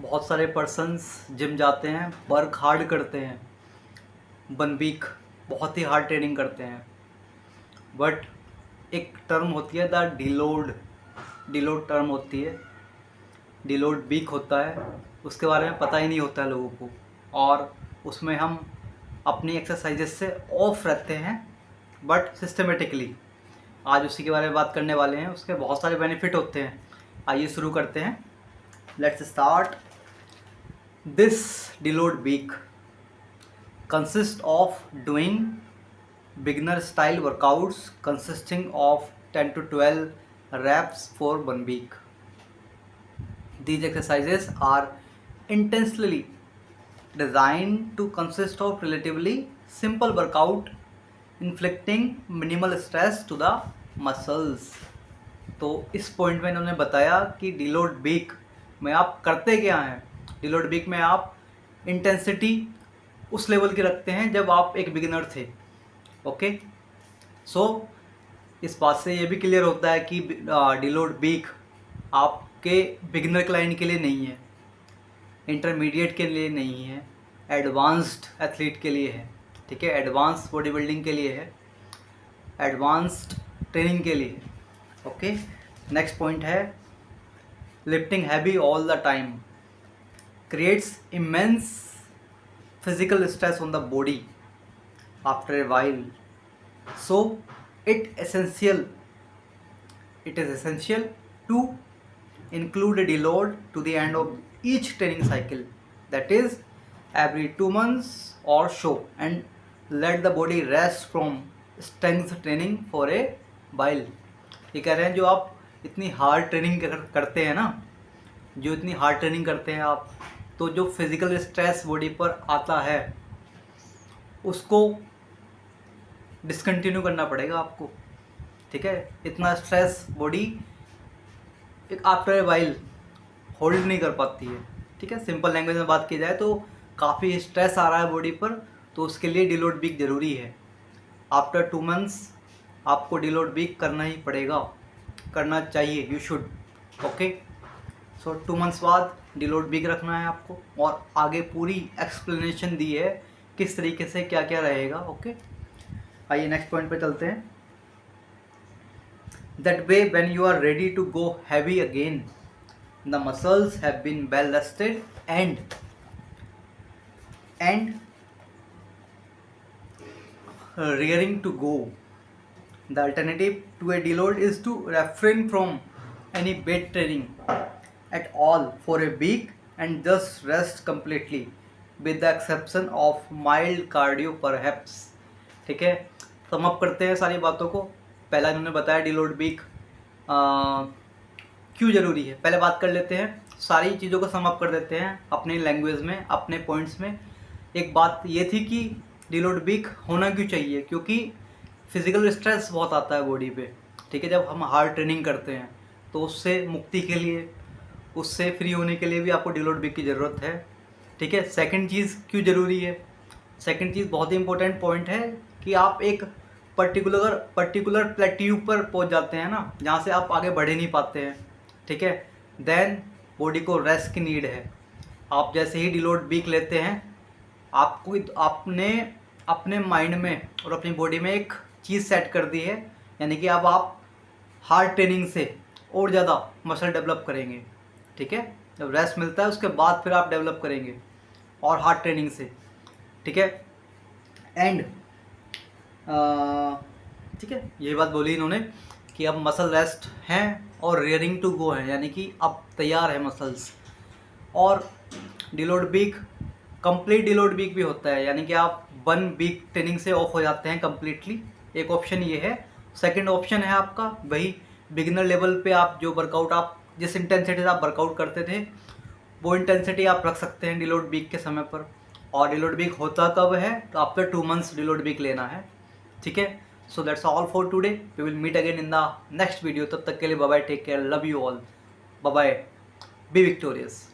बहुत सारे persons gym जाते हैं, वर्क हार्ड करते हैं, 1 वीक बहुत ही हार्ड ट्रेनिंग करते हैं, बट एक टर्म होती है द डिलोड टर्म होती है, डिलोड वीक होता है, उसके बारे में पता ही नहीं होता है लोगों को, और उसमें हम अपनी एक्सरसाइजेस से ऑफ रहते हैं बट सिस्टमेटिकली। आज उसी के बारे में बात करने वाले हैं, उसके बहुत सारे बेनिफिट होते हैं। आइए शुरू करते हैं। Let's start. This deload week consist of doing beginner style workouts consisting of 10 to 12 reps for 1 week. These exercises are intentionally designed to consist of relatively simple workout inflicting minimal stress to the muscles. तो इस point में इन्होंने बताया कि deload week में आप करते क्या हैं। डिलोड वीक में आप इंटेंसिटी उस लेवल की रखते हैं जब आप एक बिगिनर थे। ओके, सो इस बात से ये भी क्लियर होता है कि डिलोड वीक आपके बिगिनर क्लाइंट के लिए नहीं है, इंटरमीडिएट के लिए नहीं है, एडवांस्ड एथलीट के लिए है। ठीक है, एडवांस बॉडी बिल्डिंग के लिए है, एडवांस्ड ट्रेनिंग के लिए है। ओके, नेक्स्ट पॉइंट है lifting heavy all the time creates immense physical stress on the body after a while, so it is essential to include a deload to the end of each training cycle, that is every 2 months or so, and let the body rest from strength training for a while. ये कह रहे हैं जो आप इतनी hard training करते हैं ना, जो इतनी हार्ड ट्रेनिंग करते हैं आप, तो जो फिजिकल स्ट्रेस बॉडी पर आता है उसको डिसकंटिन्यू करना पड़ेगा आपको। ठीक है, इतना स्ट्रेस बॉडी एक आफ्टर ए वाइल होल्ड नहीं कर पाती है। ठीक है, सिंपल लैंग्वेज में बात की जाए तो काफ़ी स्ट्रेस आ रहा है बॉडी पर, तो उसके लिए डिलोड वीक ज़रूरी है। आफ्टर 2 मंथ्स आपको डिलोड वीक करना ही पड़ेगा, करना चाहिए, you should. Okay, so 2 months बाद डिलोड वीक रखना है आपको, और आगे पूरी एक्सप्लेनेशन दी है किस तरीके से क्या क्या रहेगा। ओके, आइए नेक्स्ट पॉइंट पे चलते हैं। That way when you are ready to go heavy again the muscles have been well rested and rearing to go. The alternative to a deload is to refrain from any weight training at all for a week and just rest completely with the exception of mild cardio perhaps. ठीक है, sum up करते हैं सारी बातों को। पहला इन्होंने बताया डिलोड वीक क्यों ज़रूरी है, पहले बात कर लेते हैं, सारी चीज़ों को सम अप कर देते हैं अपनी लैंग्वेज में, अपने पॉइंट्स में। एक बात ये थी कि डिलोड वीक होना क्यों चाहिए, क्योंकि फिज़िकल स्ट्रेस बहुत आता है बॉडी पे। ठीक है, जब हम हार्ड ट्रेनिंग करते हैं तो उससे मुक्ति के लिए, उससे फ्री होने के लिए भी आपको डिलोड वीक की ज़रूरत है। ठीक है, सेकंड चीज़ क्यों ज़रूरी है, सेकंड चीज़ बहुत ही इंपॉर्टेंट पॉइंट है कि आप एक पर्टिकुलर प्लेट्यू पर पहुंच जाते हैं ना, जहाँ से आप आगे बढ़ ही नहीं पाते हैं। ठीक है, देन बॉडी को रेस्ट की नीड है। आप जैसे ही डिलोड वीक लेते हैं, आपको आपने अपने माइंड में और अपनी बॉडी में एक चीज़ सेट कर दी है, यानी कि अब आप हार्ड ट्रेनिंग से और ज़्यादा मसल डेवलप करेंगे। ठीक है, जब रेस्ट मिलता है उसके बाद फिर आप डेवलप करेंगे और हार्ड ट्रेनिंग से। ठीक है, एंड ठीक है, यही बात बोली इन्होंने कि अब मसल रेस्ट हैं और रियरिंग टू गो है, यानी कि अब तैयार है मसल्स। और deload week complete deload week भी होता है, यानी कि आप 1 वीक ट्रेनिंग से ऑफ हो जाते हैं कम्प्लीटली। एक ऑप्शन ये है। सेकंड ऑप्शन है आपका वही बिगिनर लेवल पे, आप जो वर्कआउट, आप जिस इंटेंसिटी से आप वर्कआउट करते थे वो इंटेंसिटी आप रख सकते हैं डिलोड वीक के समय पर। और डिलोड वीक होता कब है, तो आफ्टर 2 मंथ्स डिलोड वीक लेना है। ठीक है, so that's all for today, we will meet again in the next video. तब तक के लिए bye bye, take care, love you all, bye bye, be victorious.